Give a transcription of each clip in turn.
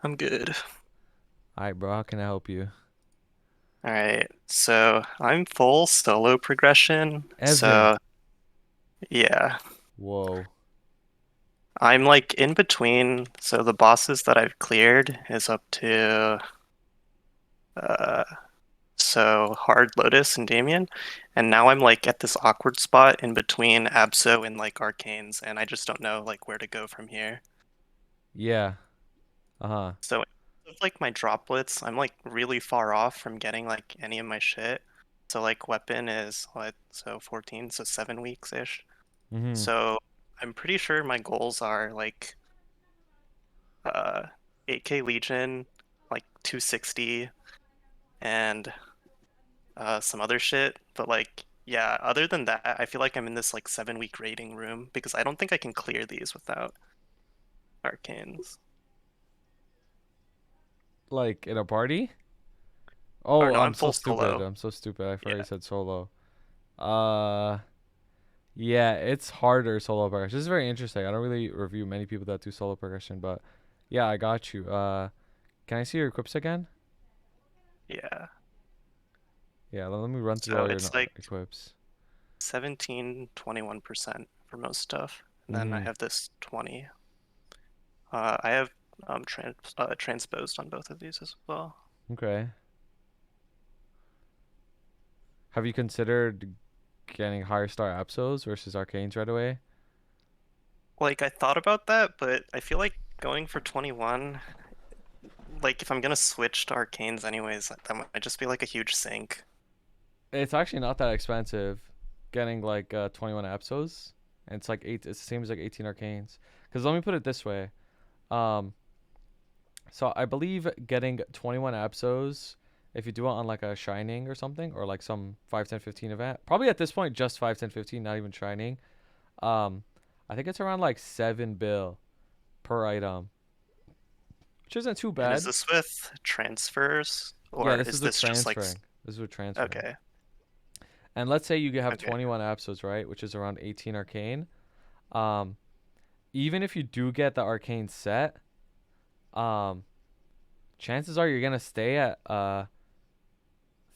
I'm good. All right, bro. How can I help you? All right. So I'm full solo progression. Evan. So yeah, Whoa. I'm like in between. So the bosses that I've cleared is up to uh Hard Lotus and Damien. And now I'm like at this awkward spot in between Abso and like Arcanes, and I just don't know like where to go from here. Yeah. Uh-huh. So with like my droplets, I'm like really far off from getting like any of my shit. So like weapon is what, so 14, so 7 weeks-ish. Mm-hmm. So I'm pretty sure my goals are like uh 8K Legion, like 260 and some other shit. But like yeah, other than that, I feel like I'm in this like 7 week rating room because I don't think I can clear these without arcanes. Like in a party? Or Oh, no, I'm I'm so full stupid. solo. I'm so stupid. I forgot you Yeah. said solo. Uh, yeah, it's harder solo progression. This is very interesting. I don't really review many people that do solo progression, but yeah, I got you. Can I see your equips again? Yeah. Yeah, let me run through So all your it's like equips. 17, 21% for most stuff. And then I Mm-hmm. have this 20. I have transposed on both of these as well. Okay. Have you considered getting higher star Apsos versus Arcanes right away? Like I thought about that, but I feel like going for 21, like if I'm gonna switch to arcanes anyways, that might just be like a huge sink. It's actually not that expensive getting like 21 Apsos. And it's like it's the same as like 18 Arcanes. Because let me put it this way. Um, so I believe getting 21 Apsos, if you do it on like a Shining or something, or like some 5, 10, 15 event, probably at this point just 5, 10, 15, not even Shining. Um, I think it's around like 7 bill per item, which isn't too And is bad. this with transfers Yeah, or this is is with this just like transferring. This is with transferring. okay, And let's say you have okay, 21 Apsos, right, which is around 18 Arcane. Um, Even if you do get the arcane set, um, chances are you're gonna stay at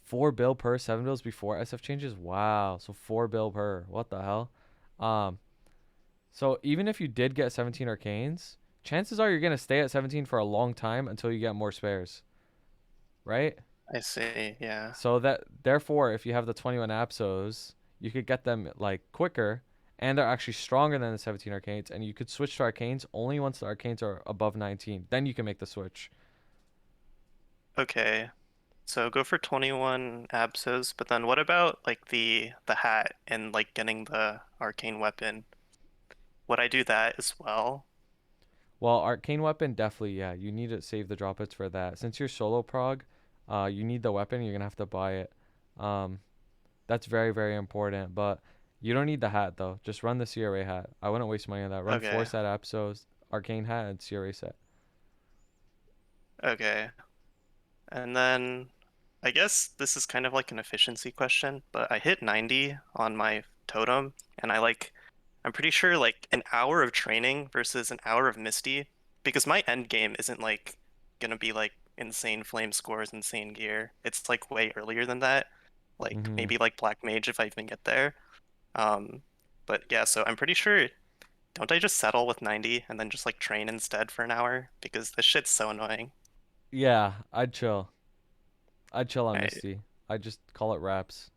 4 bill per 7 bills before SF changes. Wow, so 4 bill per. What the hell? Um, so even if you did get 17 arcanes, chances are you're gonna stay at 17 for a long time until you get more spares, right? I see, yeah. So that therefore, if you have the 21 Apsos, you could get them like quicker, and they're actually stronger than the 17 arcanes, and you could switch to arcanes only once the arcanes are above 19. Then you can make the switch. Okay. So go for 21 absos, but then what about like the hat and like getting the arcane weapon? Would I do that as well? Well, arcane weapon definitely, yeah. You need to save the droplets for that. Since you're solo prog, you need the weapon. You're gonna have to buy it. Um, that's very very important. But you don't need the hat though. Just run the CRA hat. I wouldn't waste money on that. Run four Okay. set Apsos, arcane hat, and CRA set. Okay. And then I guess this is kind of like an efficiency question, but I hit 90 on my totem and I'm pretty sure like an hour of training versus an hour of Misty because my end game isn't like gonna be like insane flame scores, insane gear. It's like way earlier than that. Like Mm-hmm. maybe like Black Mage if I even get there. Um, but yeah, so I'm pretty sure don't I just settle with 90 and then just like train instead for an hour because this shit's so annoying. Yeah, I'd chill. I'd chill on Right. Misty. I'd just call it wraps.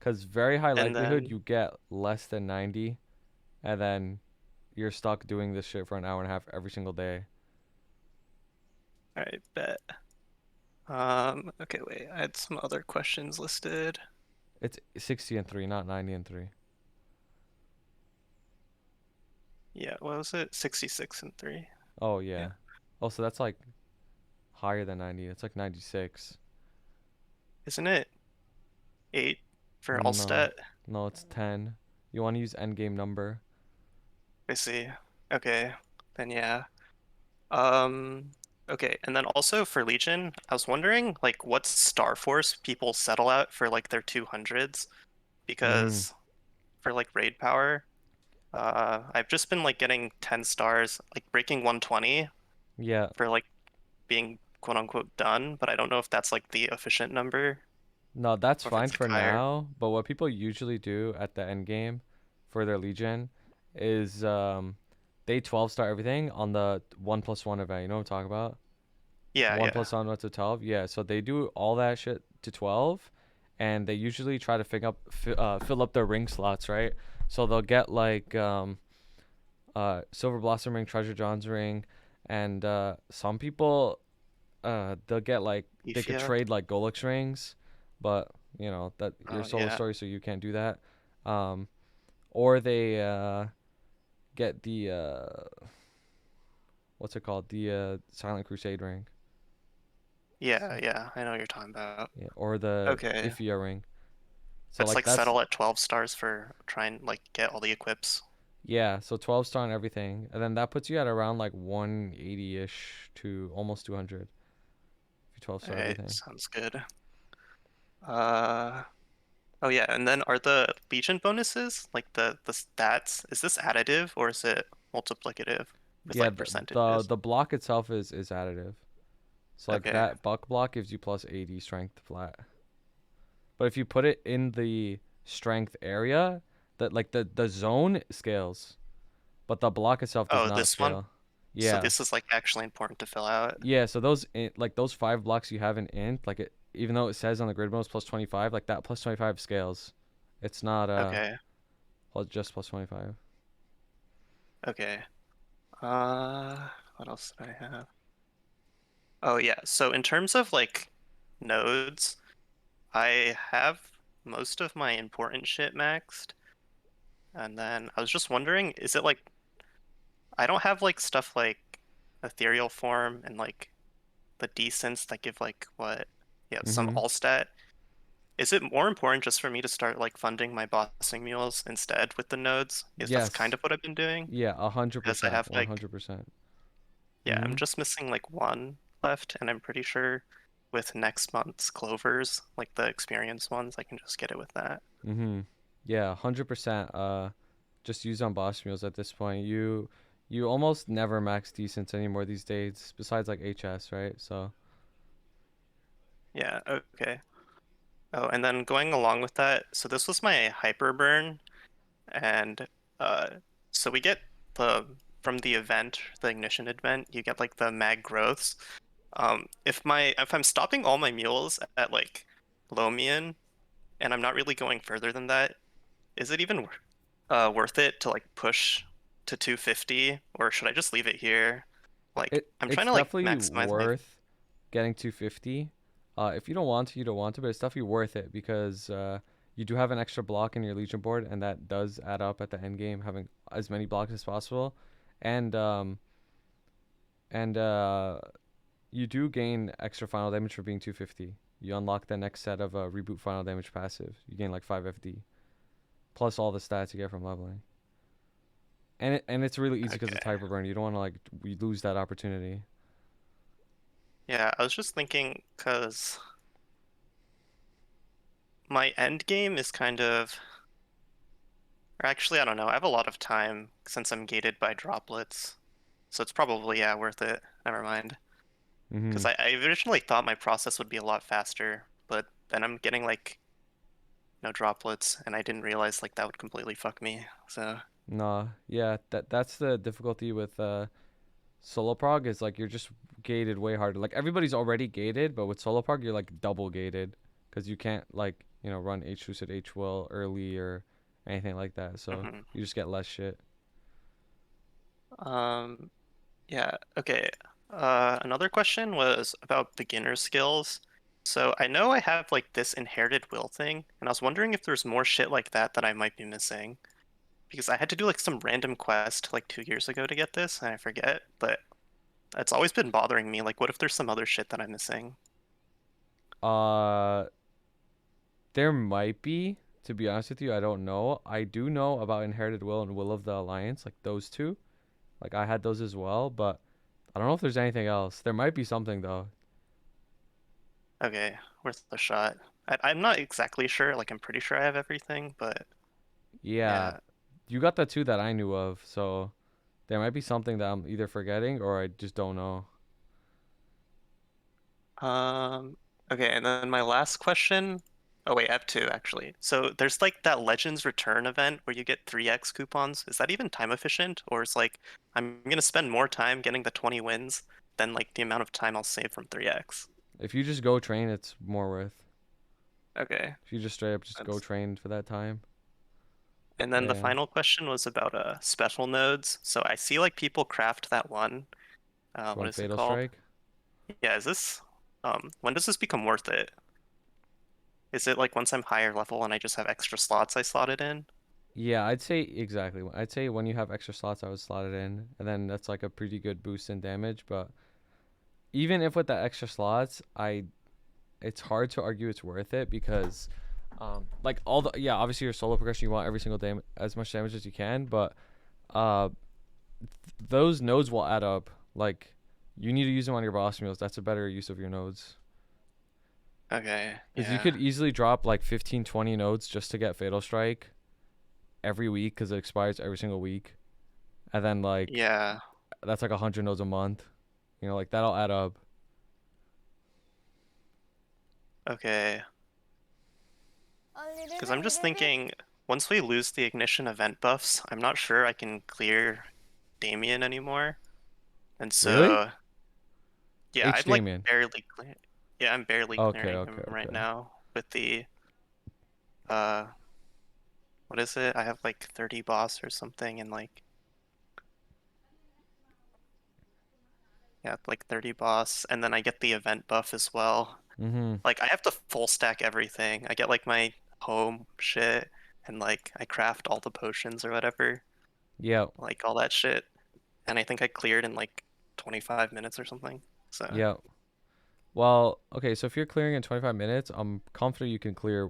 Cause very high And likelihood then you get less than 90, and then you're stuck doing this shit for an hour and a half every single day. I bet. Okay, wait. I had some other questions listed. It's 60 and 3, not 90 and 3. Yeah, what was it? 66 and 3. Oh Yeah. yeah. Oh, so that's like higher than 90. It's like 96. Isn't it 8 for No. Allstat? No, it's 10. You want to use endgame number? I see. Okay. Then yeah. Um, okay. And then also for Legion, I was wondering like what Star Force people settle at for like their 200s Mm-hmm. because for like raid power, I've just been like getting 10 stars, like breaking 120 Yeah. for like being quote unquote done, but I don't know if that's like the efficient number No, that's or if fine it's like for higher. now, but what people usually do at the end game for their Legion is they 12 star everything on the 1+1 event. You know what I'm talking about? Yeah, 1 yeah. plus 1 to 12. Yeah, so they do all that shit to 12, and they usually try to fill up their ring slots, right? So they'll get like Silver Blossom ring, Treasure John's ring, and some people they'll get like they could Ifia. trade like Golix rings, but you know that your Oh solo yeah. story, so you can't do that. Um, or they get the what's it called? The Silent Crusade ring. Yeah, So, yeah. I know what you're talking about. yeah, or the Okay. Ifia ring. So That's like like that's settle at 12 stars for trying like get all the equips. yeah, so 12 star and everything, and then that puts you at around like 180 ish to almost 200 if you 12 All star right, everything. sounds good. Uh oh yeah, and then are the Legion bonuses, like the stats, is this additive or is it multiplicative with Yeah, like the percentages? the block itself is additive. So like Okay. that buck block gives you plus 80 strength flat. But if you put it in the strength area, that like the zone scales, but the block itself does Oh, not this one? scale. So Yeah. this is like actually important to fill out. Yeah, so those like those 5 blocks you have in int, like it even though it says on the grid modes plus 25, like that plus 25 scales. It's not Okay. just plus 25. Okay. What else did I have? Oh yeah, so in terms of like nodes, I have most of my important shit maxed. And then I was just wondering, is it like I don't have like stuff like ethereal form and like the decents that give like what, yeah, some Mhm. all stat. Is it more important just for me to start like funding my bossing mules instead with the nodes? Is that's kind Yes. of what I've been doing? Yeah, Because I 100%, have like, 100%. yeah, I'm Mhm. just missing like one left, and I'm pretty sure with next month's clovers, like the experience ones, I can just get it with that. Mhm. Yeah, 100%. Just use on boss mules at this point. You almost never max decents anymore these days, besides like HS, right? So, Yeah, okay. Oh, and then going along with that, so this was my hyper burn, and uh, so we get the from the event, the ignition event, you get like the mag growths. If I'm stopping all my mules at like Lomian and I'm not really going further than that, is it even worth it to like push to 250 or should I just leave it here? Like I'm trying it's to like definitely maximize my worth getting 250. If you don't want to, you don't want to, but it's definitely worth it because you do have an extra block in your Legion board, and that does add up at the end game, having as many blocks as possible, and and you do gain extra final damage for being 250. You unlock the next set of reboot final damage passive. You gain like 5 FD plus all the stats you get from leveling. And it's really easy because it's okay. hyper burn. You don't want to like we lose that opportunity. Yeah, I was just thinking because my end game is kind of, or actually I don't know. I have a lot of time since I'm gated by droplets. So it's probably, yeah, worth it. Never mind. Because Mhm. I originally thought my process would be a lot faster, but then I'm getting like no droplets, and I didn't realize like that would completely fuck me. So Nah, yeah, that's the difficulty with solo prog is like you're just gated way harder. Like everybody's already gated, but with solo prog you're like double gated because you can't like run H lucid H will early or anything like that. So mhm. you just get less shit. um, yeah, okay. Another question was about beginner skills. So I know I have like this inherited will thing, and I was wondering if there's more shit like that that I might be missing. Because I had to do like some random quest like 2 years ago to get this, and I forget, but it's always been bothering me. Like, what if there's some other shit that I'm missing? Uh, there might be. To be honest with you, I don't know. I do know about inherited will and will of the alliance, like those two. Like I had those as well, but I don't know if there's anything else. There might be something though. Okay, worth the shot. I'm not exactly sure. Like, I'm pretty sure I have everything, but Yeah, yeah. you got the two that I knew of, so there might be something that I'm either forgetting or I just don't know. Um, okay, and then my last question. Oh wait, I have two actually. So there's like that Legends Return event where you get 3x coupons. Is that even time efficient? Or is like I'm gonna spend more time getting the 20 wins than like the amount of time I'll save from 3x? If you just go train, it's more worth. Okay. If you just straight up just go That's train for that time. and then the Yeah. final question was about special nodes. So I see like people craft that one. What What, is it Fatal called? Strike? Yeah, is this when does this become worth it? Is it like once I'm higher level and I just have extra slots I slotted in? Yeah, I'd say exactly. I'd say when you have extra slots, I would slot it in, and then that's like a pretty good boost in damage. But even if with the extra slots, it's hard to argue it's worth it because, like all the yeah, obviously your solo progression, you want every single damage as much damage as you can, but uh, those nodes will add up. Like you need to use them on your boss meals. That's a better use of your nodes. Okay, Because you yeah. could easily drop like 15, 20 nodes just to get Fatal Strike every week because it expires every single week. And then like Yeah. that's like 100 nodes a month. You know, like that'll add up. Okay. Because I'm just thinking, once we lose the ignition event buffs, I'm not sure I can clear Damien anymore. And Really? so, yeah, H I'm like Damien. barely clear. Yeah, I'm barely Okay, clearing okay, him right okay. now with the uh what is it? I have like 30 boss or something and like yeah, like 30 boss and then I get the event buff as well. Mm-hmm. Like I have to full stack everything. I get like my home shit and like I craft all the potions or whatever, Yeah, like all that shit. And I think I cleared in like 25 minutes or something. So, yeah. Well, okay, so if you're clearing in 25 minutes, I'm confident you can clear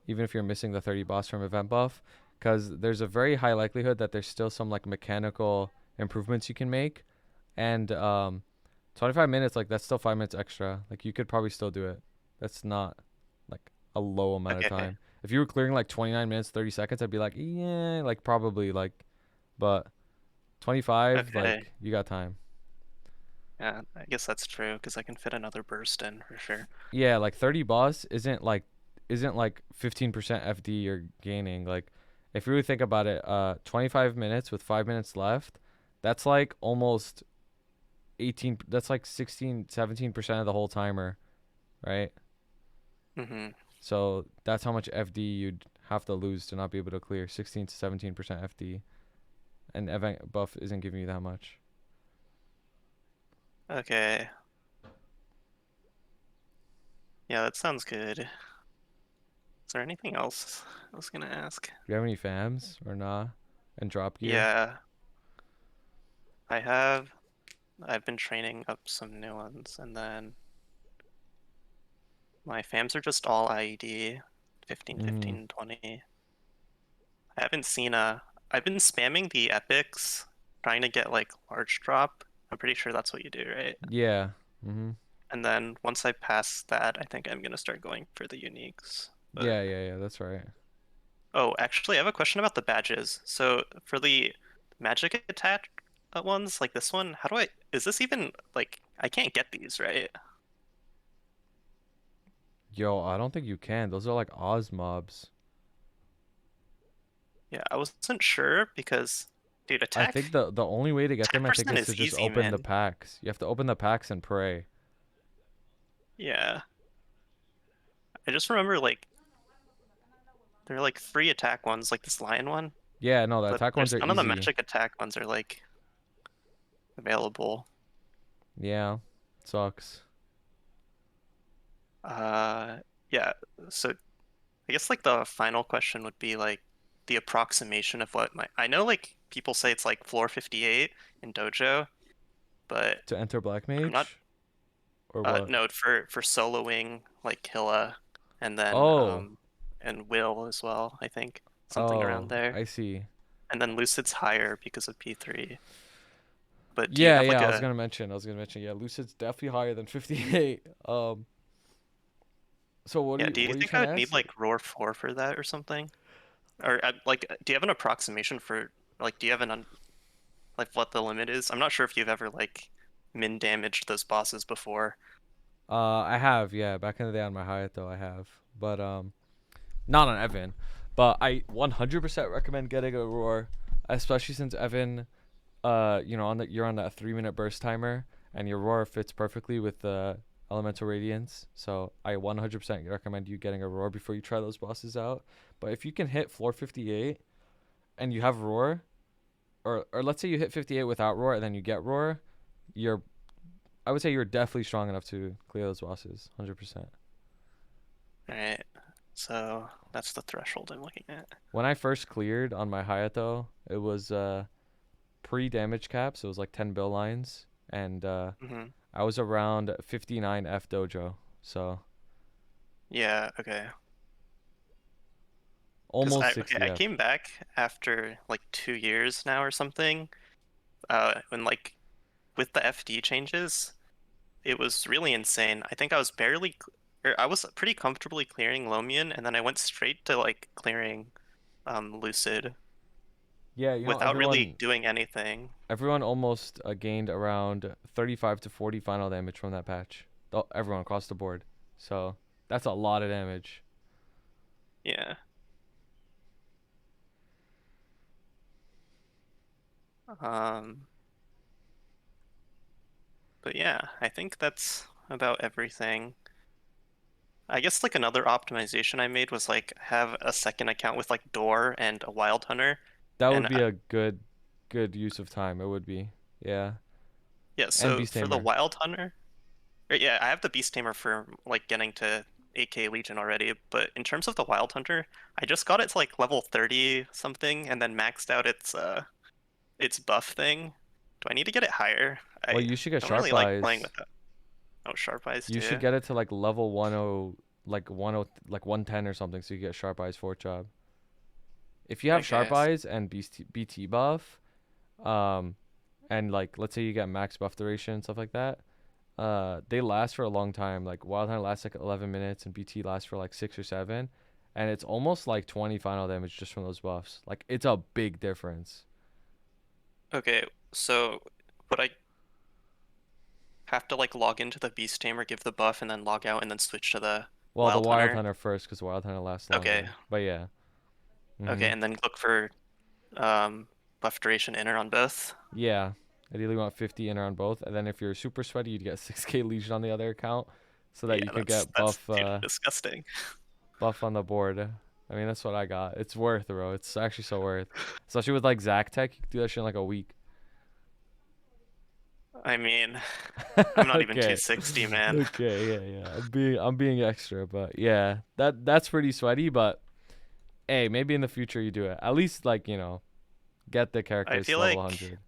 even if you're missing the 30 boss from event buff, because there's a very high likelihood that there's still some like mechanical improvements you can make, and 25 minutes like that's still 5 minutes extra. Like you could probably still do it. That's not like a low amount of okay, time. If you were clearing like 29 minutes 30 seconds, I'd be like, yeah, like probably like, but 25 okay. like you got time. Yeah, I guess that's true because I can fit another burst in for sure. Yeah, like 30 boss isn't like 15% FD you're gaining. Like if you really think about it, 25 minutes with 5 minutes left, that's like almost 18, that's like 16, 17% of the whole timer, right? Hmm. So that's how much FD you'd have to lose to not be able to clear 16 to 17% FD, and event buff isn't giving you that much. Okay. Yeah, that sounds good. Is there anything else I was gonna ask? Do you have any fams or nah? And drop gear? Yeah, I have. I've been training up some new ones, and then my fams are just all IED, 15, Mm-hmm. 15, 20. I haven't seen a. I've been spamming the epics, trying to get like large drop. I'm pretty sure that's what you do, right? Yeah. Mm-hmm. And then once I pass that, I think I'm gonna start going for the uniques. But Yeah, yeah, yeah, that's right. oh, actually, I have a question about the badges. So for the magic attack ones, like this one, how do I? Is this even like I can't get these, right? Yo, I don't think you can. Those are like Oz mobs. Yeah, I wasn't sure because, dude, I think the only way to get them, attack I think, percent is to is just easy, open the man. packs. You have to open the packs and pray. Yeah, I just remember like there are like three attack ones, like this lion one, Yeah, no, the but attack ones there's are none of the easy. magic attack ones are like available. Yeah, sucks. Uh, yeah. So I guess like the final question would be like the approximation of what my I know like people say it's like floor 58 in Dojo, but To enter Black I'm not Mage or what? no for soloing like Killa and then Oh, and Will as well, I think. Something around oh, there. I see. And then Lucid's higher because of P3. But do you Yeah, have like yeah, a I was gonna mention. Yeah, Lucid's definitely higher than 58. So yeah, do you what are you think trying I to would need ask? like Roar 4 for that or something? Or like do you have an approximation for like do you have an like what the limit is? I'm not sure if you've ever like min damaged those bosses before. I have, yeah. Back in the day on my Hayato, I have, but not on Evan. But I 100% recommend getting a roar, especially since Evan, you're on that 3 minute burst timer, and your roar fits perfectly with the elemental radiance. So I 100% recommend you getting a roar before you try those bosses out. But if you can hit floor 58 and you have roar, or let's say you hit 58 without roar and then you get roar, you're I would say you're definitely strong enough to clear those bosses, 100%. All right. So that's the threshold I'm looking at. When I first cleared on my Hayato, it was pre-damage cap, so it was like 10 bill lines, and Hmm. I was around 59 F dojo, so Yeah, okay. Because almost okay, 60 I F. came back after like 2 years now or something. When like with the FD changes, it was really insane. I think I was or I was pretty comfortably clearing Lomian, and then I went straight to like clearing Lucid Yeah, without really doing anything. everyone almost gained around 35 to 40 final damage from that patch. Everyone across the board. So that's a lot of damage. Yeah. Um, but yeah, I think that's about everything. I guess like another optimization I made was like have a second account with like Door and a Wild Hunter. That would And be a good use of time. It would be. Yeah. yeah, And so Beast for the Tamer. Wild Hunter, or yeah, I have the Beast Tamer for like getting to 8K Legion already, but in terms of the Wild Hunter, I just got it to like level 30 something and then maxed out its buff thing. Do I need to get it higher? Well, I you should get don't really Sharp like playing Eyes. with that. Oh, Sharp Eyes You should too. get it to like level 10, like 110 or something, so you get Sharp Eyes 4 job. If you have Sharp Okay. Eyes and BT buff, um, and like let's say you get max buff duration and stuff like that, they last for a long time. Like Wild Hunt lasts like 11 minutes and BT lasts for like 6 or 7, and it's almost like 20 final damage just from those buffs. Like it's a big difference. Okay, so would I have to like log into the Beast Tamer, give the buff, and then log out and then switch to the Well, the Wild Wild Hunter? Hunter first, because Wild Hunter lasts Okay. longer. But yeah. Okay, Mhm. and then look for um buff duration inner on both. Yeah. Ideally, you want 50 inner on both, and then if you're super sweaty, you'd get 6K Legion on the other account, so that Yeah, you could get that's dude disgusting. buff on the board. I mean, that's what I got. It's worth, bro. It's actually so worth, especially with like Zac Tech. You could do that shit in like a week. I mean, I'm not even Okay, 260, man. okay, yeah, yeah. I'm being extra, but yeah, that's pretty sweaty. But hey, maybe in the future you do it. At least like get the I characters feel to level like 100.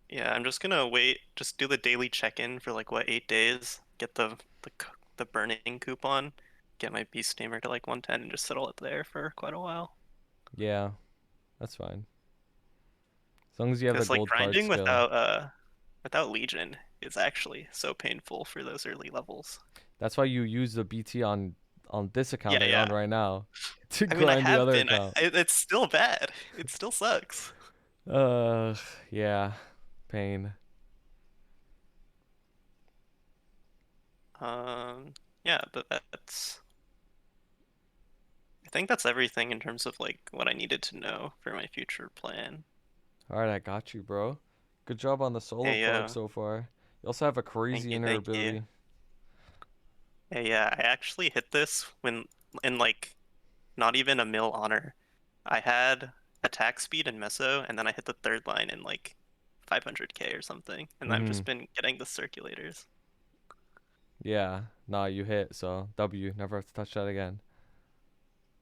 yeah, I'm just gonna wait, just do the daily check-in for like what 8 days, get the burning coupon, get my Beast Tamer to like 110 and just settle it there for quite a while. Yeah, that's fine. As long as you have the Because like gold card grinding skill. without Legion is actually so painful for those early levels. That's why you use the BT on this account Yeah, that you're yeah. on right now to I mean, I grind the have other been. account. It's still bad. It still sucks. Uh, yeah, pain. Yeah, but I think that's everything in terms of like what I needed to know for my future plan. All right, I got you, bro. Good job on the solo Hey, plug so far. You also have a thank crazy you, inner thank you. ability. Hey, yeah, I actually hit this when in like not even a mil honor. I had attack speed and meso, and then I hit the third line in like 500k or something, and I've Mm-hmm. just been getting the circulators. Yeah. Nah, you hit, so W. Never have to touch that again.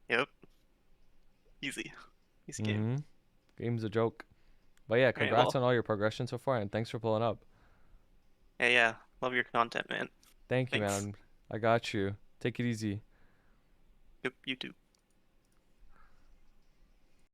Yep, easy, easy game. Mm-hmm. Game's a joke. But yeah, All right, congrats well, on all your progression so far, and thanks for pulling up. hey, yeah, love your content, man. Thank you, Thanks. man. I got you. Take it easy. Yep, you too.